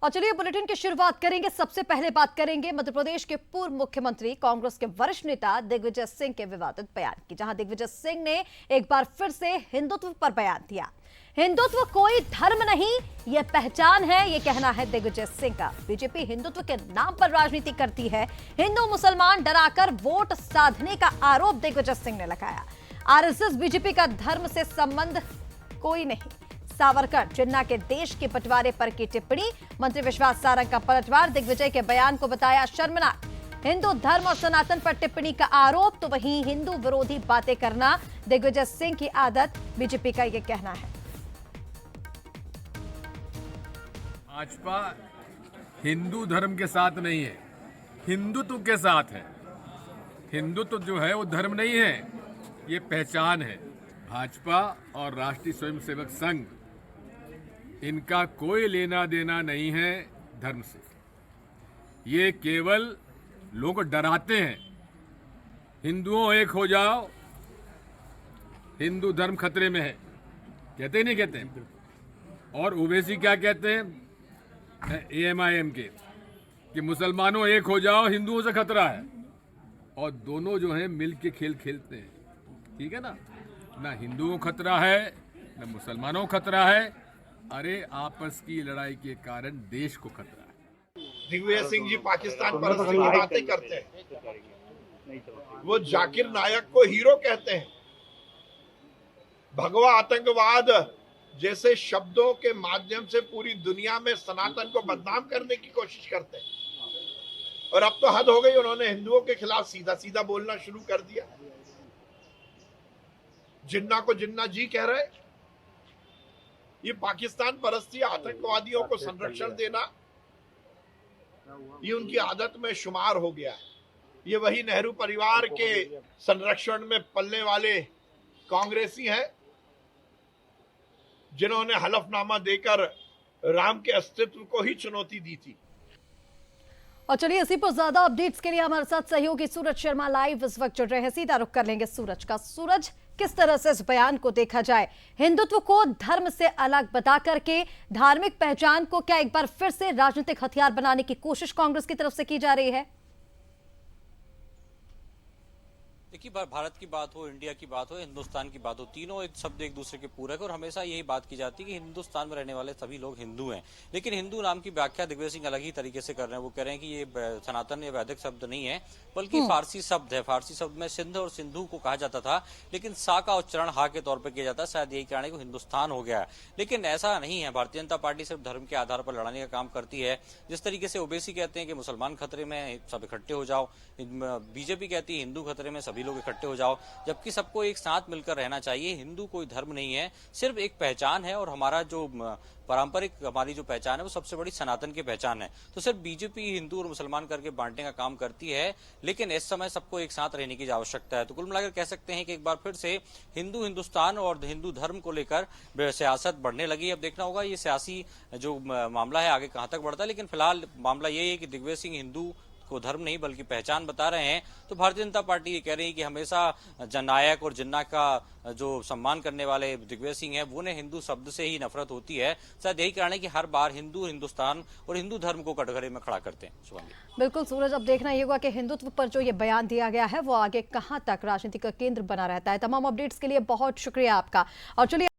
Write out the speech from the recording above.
और चलिए बुलेटिन की शुरुआत करेंगे। सबसे पहले बात करेंगे मध्य प्रदेश के पूर्व मुख्यमंत्री कांग्रेस के वरिष्ठ नेता दिग्विजय सिंह के विवादित बयान की, जहां दिग्विजय सिंह ने एक बार फिर से हिंदुत्व पर बयान दिया। हिंदुत्व कोई धर्म नहीं, यह पहचान है, यह कहना है दिग्विजय सिंह का। बीजेपी हिंदुत्व के नाम पर राजनीति करती है। हिंदू मुसलमान डराकर वोट साधने का आरोप दिग्विजय सिंह ने लगाया। आरएसएस बीजेपी का धर्म से संबंध कोई नहीं। सावरकर जिन्ना के देश के बंटवारे पर की टिप्पणी, मंत्री विश्वास सारंग का पलटवार, दिग्विजय के बयान को बताया शर्मनाक। हिंदू धर्म और सनातन पर टिप्पणी का आरोप, तो वहीं हिंदू विरोधी बातें करना दिग्विजय सिंह की आदत, बीजेपी का यह कहना है। भाजपा हिंदू धर्म के साथ नहीं है, हिंदुत्व के साथ है। हिंदुत्व जो है वो धर्म नहीं है, ये पहचान है। भाजपा और राष्ट्रीय स्वयंसेवक संघ, इनका कोई लेना देना नहीं है धर्म से। ये केवल लोगों को डराते हैं, हिंदुओं एक हो जाओ, हिंदू धर्म खतरे में है, कहते ही नहीं कहते हैं। और ओवैसी क्या कहते हैं एएमआईएम के, कि मुसलमानों एक हो जाओ, हिंदुओं से खतरा है। और दोनों जो हैं मिल के खेल खेलते हैं, ठीक है ना। ना हिंदुओं को खतरा है, ना मुसलमानों को खतरा है। अरे आपस की लड़ाई के कारण देश को खतरा है। दिग्विजय सिंह जी पाकिस्तान परस्ती की बातें करते हैं, वो जाकिर नायक को हीरो कहते हैं। भगवा आतंकवाद जैसे शब्दों के माध्यम से पूरी दुनिया में सनातन को बदनाम करने की कोशिश करते हैं। और अब तो हद हो गई, उन्होंने हिंदुओं के खिलाफ सीधा सीधा बोलना शुरू कर दिया। जिन्ना को जिन्ना जी कह रहे। ये पाकिस्तान परस्ती, आतंकवादियों को संरक्षण देना, ये उनकी आदत में शुमार हो गया है। ये वही नेहरू परिवार के संरक्षण में पलने वाले कांग्रेसी हैं, जिन्होंने हलफनामा देकर राम के अस्तित्व को ही चुनौती दी थी। और चलिए इसी पर ज्यादा अपडेट्स के लिए हमारे साथ सहयोगी सूरज शर्मा लाइव इस वक्त जुड़ रहे हैं। सीधा रुख कर लेंगे सूरज का। सूरज, किस तरह से इस बयान को देखा जाए? हिंदुत्व को धर्म से अलग बता करके धार्मिक पहचान को क्या एक बार फिर से राजनीतिक हथियार बनाने की कोशिश कांग्रेस की तरफ से की जा रही है? देखिए, भारत की बात हो, इंडिया की बात हो, हिंदुस्तान की बात हो, तीनों एक शब्द एक दूसरे के पूरक है। और हमेशा यही बात की जाती है कि हिंदुस्तान में रहने वाले सभी लोग हिंदू हैं। लेकिन हिंदू नाम की व्याख्या दिग्विजय सिंह अलग ही तरीके से कर रहे हैं। वो कह रहे हैं कि ये सनातन या वैदिक शब्द नहीं है, बल्कि फारसी शब्द है। फारसी शब्द में सिंध और सिंधु को कहा जाता था, लेकिन सा का उच्चारण हा के तौर पर किया जाता है। शायद यही कारण है कि हिंदुस्तान हो गया है। लेकिन ऐसा नहीं है। भारतीय जनता पार्टी सिर्फ धर्म के आधार पर लड़ाने का काम करती है। जिस तरीके से ओवैसी कहते हैं कि मुसलमान खतरे में, सब इकट्ठे हो जाओ, बीजेपी कहती है हिंदू खतरे में, सभी लोग इकट्ठे हो जाओ, जबकि सबको एक साथ मिलकर रहना चाहिए। हिंदू कोई धर्म नहीं है, सिर्फ एक पहचान है। और हमारा जो पारंपरिक हमारी जो पहचान है वो सबसे बड़ी सनातन की पहचान है। तो सिर्फ बीजेपी हिंदू और मुसलमान करके बांटने का काम करती है, लेकिन इस समय सबको एक साथ रहने की आवश्यकता है। तो कुल मिलाकर कह सकते हैं कि एक बार फिर से हिंदू हिंदुस्तान और हिंदू धर्म को लेकर सियासत बढ़ने लगी। अब देखना होगा ये सियासी जो मामला है आगे कहां तक बढ़ता है। लेकिन फिलहाल मामला यही है कि दिग्विजय सिंह हिंदू को धर्म नहीं बल्कि पहचान बता रहे हैं। तो भारतीय जनता पार्टी ये कह रही है कि हमेशा जननायक और जिन्ना का जो सम्मान करने वाले दिग्विजय सिंह है, वो ने हिंदू शब्द से ही नफरत होती है। शायद यही कारण है कि हर बार हिंदू हिंदुस्तान और हिंदू धर्म को कटघरे में खड़ा करते हैं। बिल्कुल सूरज, अब देखना ये होगा कि हिंदुत्व पर जो ये बयान दिया गया है वो आगे कहां तक राजनीति का केंद्र बना रहता है। तमाम अपडेट्स के लिए बहुत शुक्रिया आपका। और चलिए